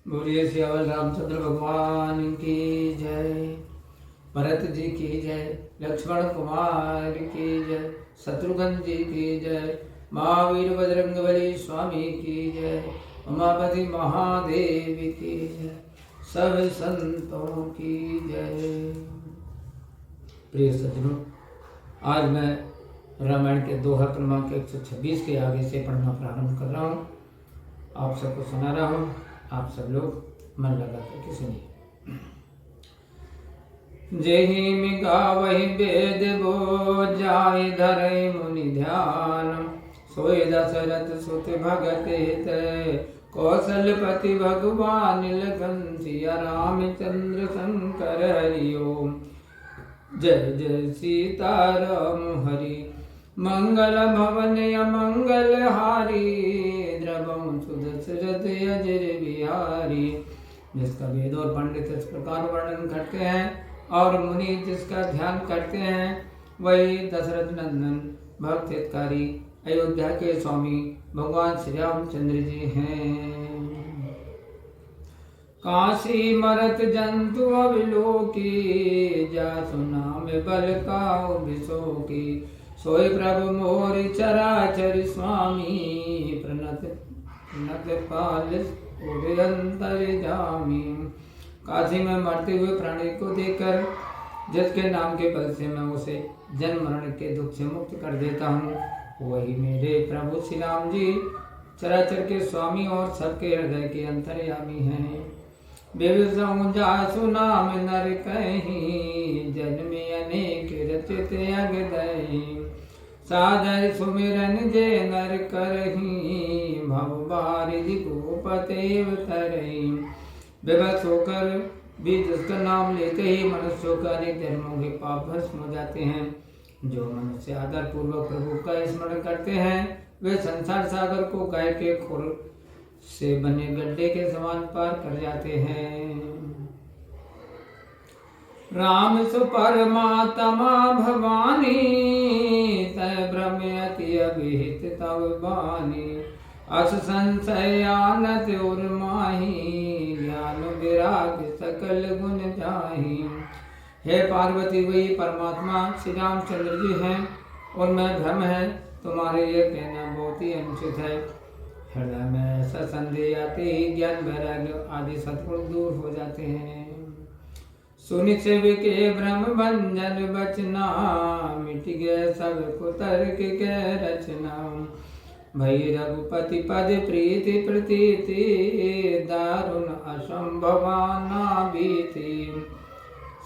बोलिए सियावर रामचंद्र भगवान की जय। भरत जी की जय, लक्ष्मण कुमार की जय, शत्रुघ्न जी की जय, महावीर बजरंगबली स्वामी की जय, उमापति महादेव की जय, सब संतों की जय। प्रिय सज्जनों, आज मैं रामायण के दोहा क्रमांक 126 के आगे से पढ़ना प्रारंभ कर रहा हूँ। आप सबको सुना रहा हूँ, आप सब लोग मन लगा करके सुनिए। जेहि में गावहि वेद बो जाय धरे मुनि ध्यान, सोय दशरथ सुत भगत हित, कौशलपति भगवान लखन सिया रामचंद्र शंकर हरि ओम। जय जय सीताराम हरि, मंगल भवन अमंगल हारी, द्रवम सुदशरथ अजर बिहारी। जिसका वेद और पंडित इस प्रकार वर्णन करते हैं और मुनि जिसका ध्यान करते हैं, वही दशरथ नंदन भक्त हितकारी अयोध्या के स्वामी भगवान श्री रामचंद्र जी हैं। काशी मरत जंतु अविलोकी, जासु नाम बल का विशोकी, सोय प्रभु मोरि चराचर स्वामी, प्रणत पाल अंतर जामी। काशी में मरते हुए प्राणी को देखकर जिसके नाम के बल से मैं उसे जन्म मरण के दुख से मुक्त कर देता हूँ, वही मेरे प्रभु श्री राम जी चराचर के स्वामी और सबके हृदय के अंतर्यामी हैं। जासु नाम नर कहीं, जन्मे अनेक रचित अगदहि, सादर सुमिरन जे नर करही, भव बारिधि गोपतेव तरही। विवश होकर भी जिसका नाम लेते ही मनुष्यों का अनेक जन्मों के पाप भस्म हो जाते हैं। जो मनुष्य आदर पूर्वक प्रभु का स्मरण करते हैं, वे संसार सागर को गाय के खुर से बने गड्ढे के समान पार कर जाते हैं। राम सुपरमात्मा भवानी, तय ब्रह्म अति अभिहित तव बानी, अस संशय आनत उर्माही, ज्ञान विराग सकल गुण जाही। हे पार्वती, वही परमात्मा श्री रामचंद्र जी हैं और मैं ब्रह्म है। तुम्हारे ये कहना बहुत ही अनुचित है। हृदय में ऐसा संदेह आते ही ज्ञान वैराग्य आदि सद्गुण दूर हो जाते हैं। सुनि सेवि के ब्रह्म भंजन बचना, मिट गए सब कुतर्क के रचना। भई रघुपति पद प्रीति प्रतीति, दारुण असंभवाना बीती।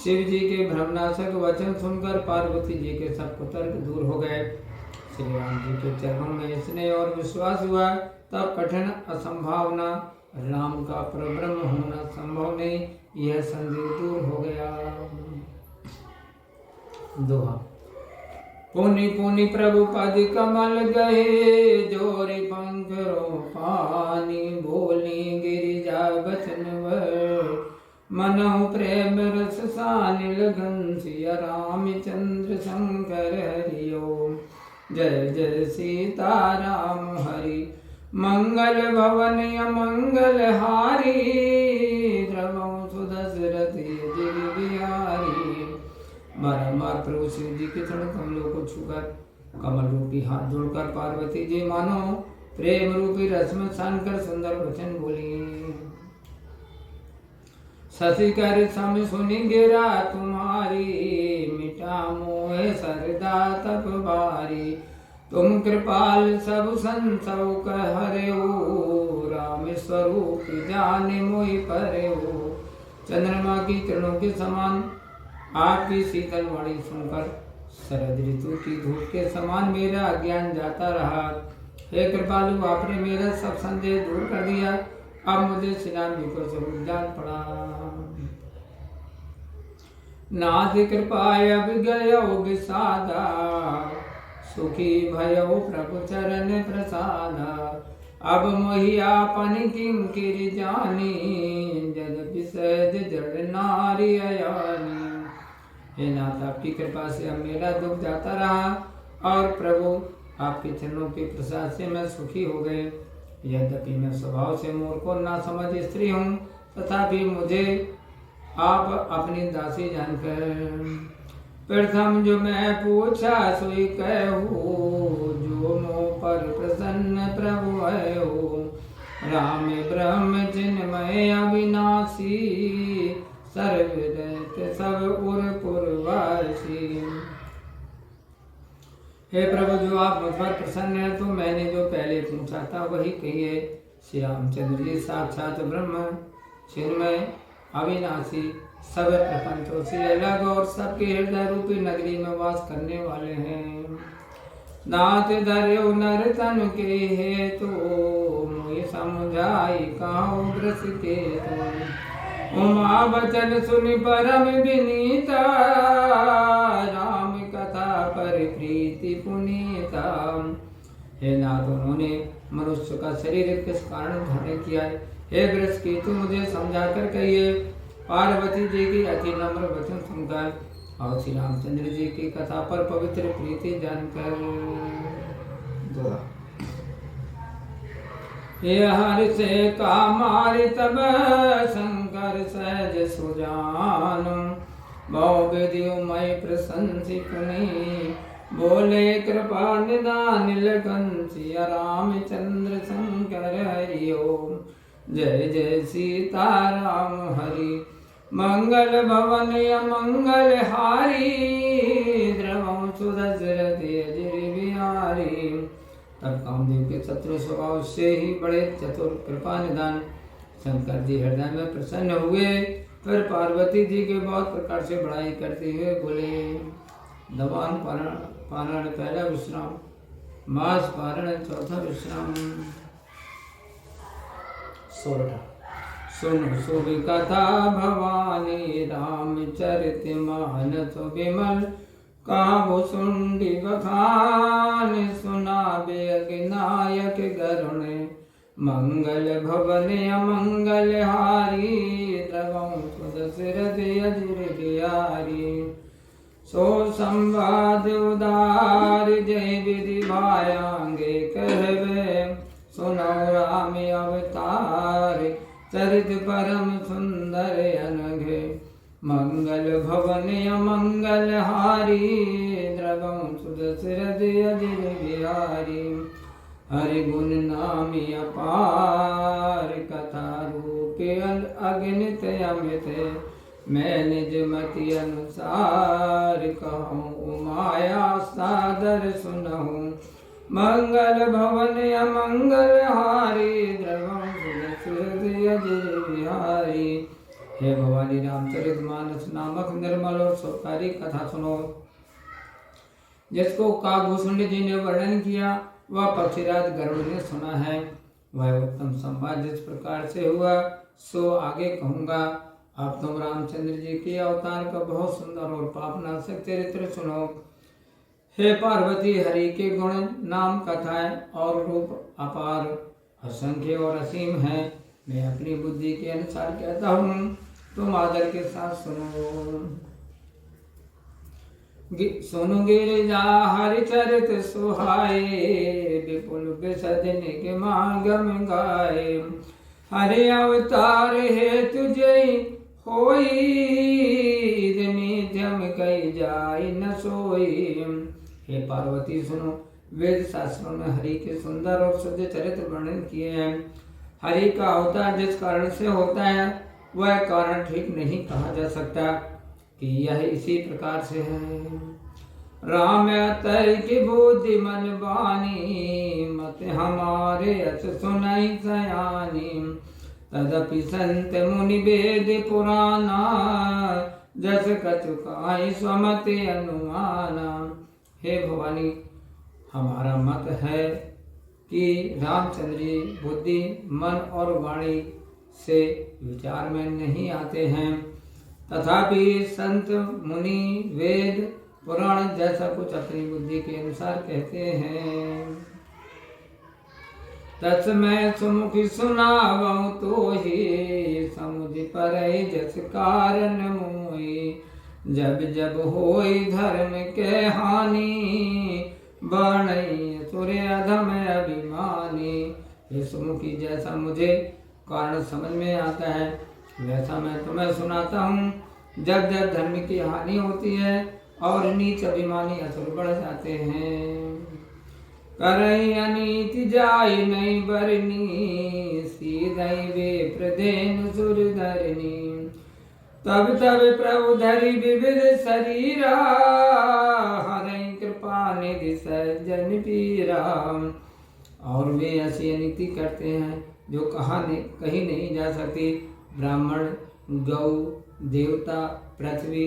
शिव जी के भ्रमनाशक वचन सुनकर पार्वती जी के सब कुतर्क दूर हो गए। श्री राम जी के चरणों में स्नेह और विश्वास हुआ, तब कठिन असंभावना राम का परब्रह्म होना संभव नहीं, यह संदेह दूर हो गया। दोहा। पुनि पुनि प्रभु पद कमल गए, जोरि पंख पानी, बोली गिरिजा बचन वर, मनहु प्रेम रस सानि, लगन सिया रामचंद्र शंकर हरि ओम। जय जय सीताराम हरि, मंगल भवन अमंगल हारी, द्रवम सुदशरथ अजर बिहारी। बारंबार प्रभु शिव जी के चरण कमलों को छूकर कमल रूपी हाथ जोड़कर पार्वती जी मानो प्रेम रूपी रस में सान कर सुंदर वचन बोली। शशि कर सम सुनि गिरा तुम्हारी, मिटा मोह सरदा तप बारी। तुम कृपाल सब संसव कहरेऊ, राम स्वरूप जाने मोहि परेऊ। चंद्रमा की किरणों के समान आपकी शीतल वाणी सुनकर शरद ऋतु की धूप के समान मेरा अज्ञान जाता रहा। हे कृपालु, आपने मेरा सब संदेह दूर कर दिया। अब मुझे श्री राम जी को स्वरूप जान पड़ा। नाथ कृपाय अब गयो विषादा, सुखी भयो प्रभु चरण प्रसादा। अब मोहि आपन किंकिर जानी, जद विसर्ज जड़ नारी अयानी। हे नाथ, आपकी कृपा से अब मेरा दुख जाता रहा और प्रभु आपके चरणों के प्रसाद से मैं सुखी हो गए। यद्यपि मैं स्वभाव से मूर्ख और ना समझ स्त्री हूँ, तथापि मुझे आप अपनी दासी जानकर प्रथम जो मैं पूछा सोई कहूँ, जो मोह पर प्रसन्न प्रभु है हो। राम ब्रह्म चिन्मय अविनाशी, सर्वदैत सब उर पुरवासी। हे प्रभु, जो आप मुझ पर प्रसन्न है तो मैंने जो पहले पूछा था वही कहिए। श्री रामचंद्र जी साक्षात ब्रह्म चिन्मय अविनाशी, सब प्रपंचों से अलग और सबके हृदय रूपी नगरी में वास करने वाले हैं। नाथ धर्यो नर तन के है तो मोहि समझाई कहो ग्रस के तो। उमा वचन सुनि परम विनीता, राम कथा पर प्रीति पुनीता। हे नाथ, उन्होंने मनुष्य का शरीर किस कारण धारण किया है? हे ग्रस के तू मुझे समझा कर कहिए। पार्वती जी की अति नम्र वचन सुनकर और श्री रामचंद्र जी की कथा पर पवित्र प्रीति जानकर हर से कामारि तब शंकर सहज सुजान, बहु विधि मय प्रशंसी पुनि, बोले कृपा निदान लगन सिया रामचंद्र शंकर हरि ओम। जय जय सीता राम हरि, मंगल भवन मंगल हारी, द्रवं सुदशरथ अजर बिहारी। तब कामदेव के शत्रु स्वभाव से ही बड़े चतुर कृपा निदान शंकर जी हृदय में प्रसन्न हुए। फिर पार्वती जी के बहुत प्रकार से बड़ाई करते हुए बोले। दवान पारण पहला विश्राम, मास पारण चौथा विश्राम। सोरठा सुन शुभ कथा भवानी, रामचरित मानस विमल, काबु सुंडी बखान, सुनाबे अग्नायक गरुण, मंगल भवन अमंगल हारी, द्रवं सुदशरथ अजर बिहारी। सो संवाद उदार जय विधि भायांगे कहवे, सुनो राम अवतार, चरित परम सुंदर अनघे, मंगल भवन अमंगल हारी, द्रवं सुदशरथ अजर बिहारी। हरि गुण नामी अपार, कथा रूप अगणित अमित, मैं निज मति अनुसार कहूँ, माया सादर सुनहूँ, मंगल भवन अमंगल हारी, द्रवं सुदशरथ अजर बिहारी। हे भवानी, रामचरित मानस नामक निर्मल और सुखकारी कथा सुनो, जिसको काकभूषुंड जी ने वर्णन किया वह पक्षीराज गरुड़ ने सुना है। वह उत्तम संवाद जिस प्रकार से हुआ सो आगे कहूँगा। आप तुम रामचंद्र जी के अवतार का बहुत सुंदर और पापनाशक चरित्र सुनो। हे पार्वती, हरि के गुण नाम कथाएं और रूप अपार असंख्य और असीम है। मैं अपनी बुद्धि के अनुसार कहता हूँ, तुम आदर के साथ सुनो। सुन गिरिजा हरिचरित सुहाए, विपुल विशद निगमागम गाए। हरि अवतार है तुझे होई, नित्यम कही जाय न सोई। हे पार्वती सुनो, वेद शास्त्रों में हरि के सुंदर और शुद्ध चरित्र वर्णन किए हैं। हरि का अवतार जिस कारण से होता है वह कारण ठीक नहीं कहा जा सकता कि यह इसी प्रकार से है। राम अतय की बुद्धि मन बानी, मत हमारे अस सुनाई सयानी। तदपि संत मुनि वेद पुराना, जस कछुकाई स्वमति अनुमाना। हे भवानी, हमारा मत है कि रामचंद्र जी बुद्धि मन और वाणी से विचार में नहीं आते हैं, तथापि संत मुनि वेद पुराण जैसा कुछ अपनी बुद्धि के अनुसार कहते हैं। तस्मै सुमुखी सुनावऊं तो ही, समुझ परै जस कारण मोहि। जब जब होई धर्म के हानि, बणई सुर अधम अभिमानी। हे सुमुखी, जैसा मुझे कारण समझ में आता है वैसा मैं तुम्हें सुनाता हूँ। जब जब धर्म की हानि होती है और नीच अभिमानी असुर बढ़ जाते हैं, करई अनीति जाय नहीं बरनी, सीधई वे प्रदेन सुर धरनी। तब तब प्रभु धरि विविध शरीरा, हरई कृपा निधि सज्जन पीरा। और वे ऐसी अनीति करते हैं जो कहीं नहीं जा सकती। ब्राह्मण, गौ, देवता, पृथ्वी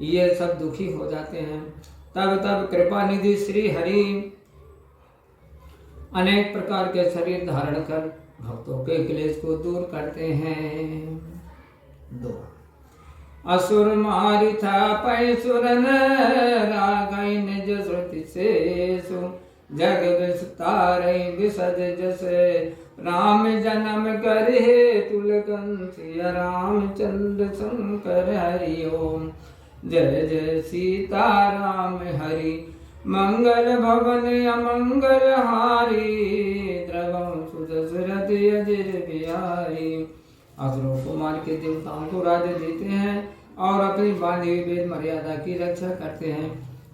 ये सब दुखी हो जाते हैं। तब तब कृपा निधि श्री हरि अनेक प्रकार के शरीर धारण कर भक्तों के क्लेश को दूर करते हैं। 2 असुर मारि था पै सुरन, रागई निज श्रुति शेषु। जग विस्तारई विसज जसे, राम जन्म करे तुलकंसी। रामचंद्र शंकर हरि ओम। जय जय सीता राम हरि, मंगल भवन अमंगल हारी। द्रवम सुदशरथ अजर बिहारी। असुरों को मार के देवताओं को राज्य देते हैं और अपनी बांधी हुई वेद मर्यादा की रक्षा करते हैं।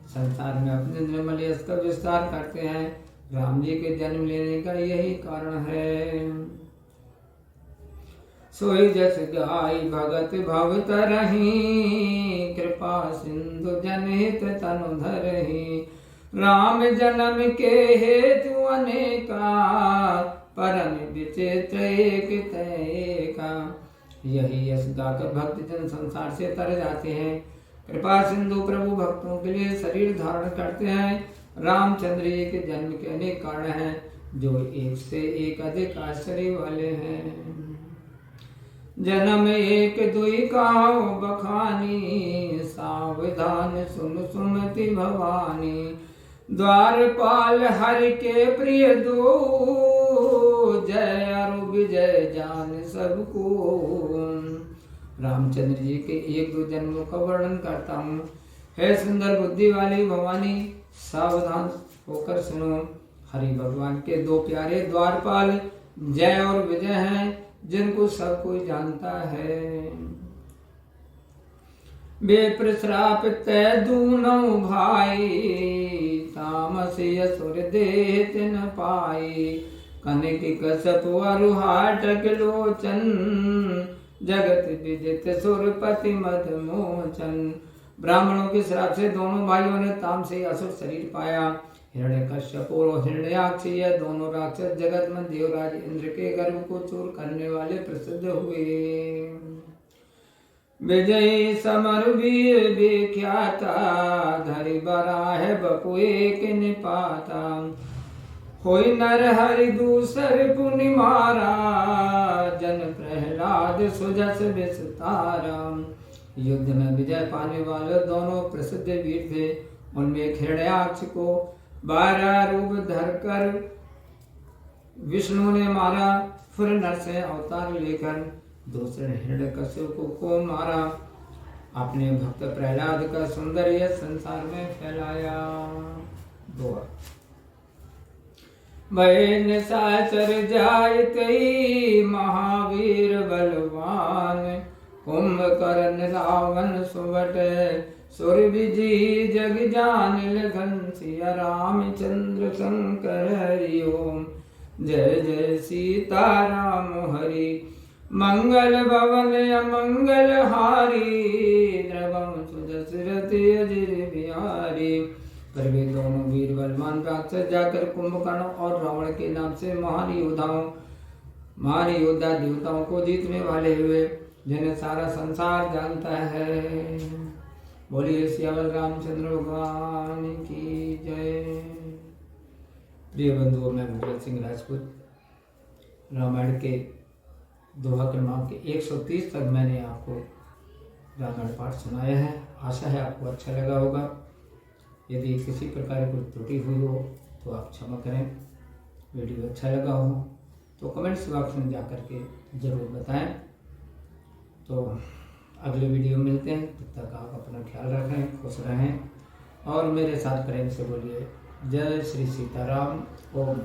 संसार में अपने निर्मल यश का विस्तार करते हैं। राम जी के जन्म लेने का यही कारण है। सोई जस गाय भगत भव तरही, कृपा सिंधु जनहित तनु धरही। राम जन्म के हेतु अनेका, परम विचित्र एक तैका। यही यश गाकर भक्त जन संसार से तर जाते हैं। कृपा सिंधु प्रभु भक्तों के लिए शरीर धारण करते हैं। रामचंद्र जी के जन्म के अनेक कारण हैं जो एक से एक अधिक आश्चर्य वाले हैं। जन्म एक दुई काहु बखानी, सावधान सुन सुमति भवानी। द्वारपाल हरि के प्रिय दो, जय अरु विजय जान सबको। रामचंद्र जी के 1-2 जन्मों का वर्णन करता हूँ। है सुंदर बुद्धि वाली भवानी, सावधान होकर सुनो। हरि भगवान के 2 प्यारे द्वारपाल जय और विजय हैं, जिनको सब कोई जानता है। बेप्र श्राप तय दूनों भाई, तामस असुर देह तिन पाई। कनक कसप अरुहाटक लोचन, जगत विदित सुरपति मद मोचन। ब्राह्मणों के श्राप से दोनों भाइयों ने तामसी असुर शरीर पाया। हिरण्यकश्यप और हिरण्याक्ष यह दोनों राक्षस जगत में देवराज इंद्र के गर्भ को चूर करने वाले प्रसिद्ध हुए। विजयी समर वीर विख्याता, धरि बराह बपु एक निपाता। होई नर हरि दूसर पुनि मारा, जन प्रहलाद सुजस विस्तारा। युद्ध में विजय पाने वाले दोनों प्रसिद्ध वीर थे। उनमें हिरण्याक्ष को 12 रूप धरकर विष्णु ने मारा। फिर नरसिंह अवतार लेकर दूसरे हिरण्यकश्यप को मारा। अपने भक्त प्रहलाद का सौंदर्य संसार में फैलाया। 2 भय निशाचर जायते, महावीर बलवान। कुंभकर्ण रावण सुवट, सुर विजय जग जान लखन। सिया रामचंद्र शंकर हरि ओम। जय जय सीता राम हरि, मंगल भवन अमंगल हारी। द्रवम सुदशरथ अजर बिहारी। पर वे दोनों वीर बलवान राक्षस जाकर कुंभकर्ण और रावण के नाम से महान योद्धा देवताओं को जीतने वाले हुए, जिन्हें सारा संसार जानता है। बोलिए सियावर रामचंद्र भगवान की जय। प्रिय बंधुओं, मैं मुगल सिंह राजपूत रामायण के दोहा क्रमांक के 130 तक मैंने आपको रामायण पाठ सुनाया है। आशा है आपको अच्छा लगा होगा। यदि किसी प्रकार की त्रुटि हुई हो तो आप क्षमा करें। वीडियो अच्छा लगा हो तो कमेंट्स बॉक्स में जा कर के ज़रूर बताएं। तो अगले वीडियो मिलते हैं, तब तक आप अपना ख्याल रखें, खुश रहें और मेरे साथ प्रेम से बोलिए जय श्री सीताराम। ओम।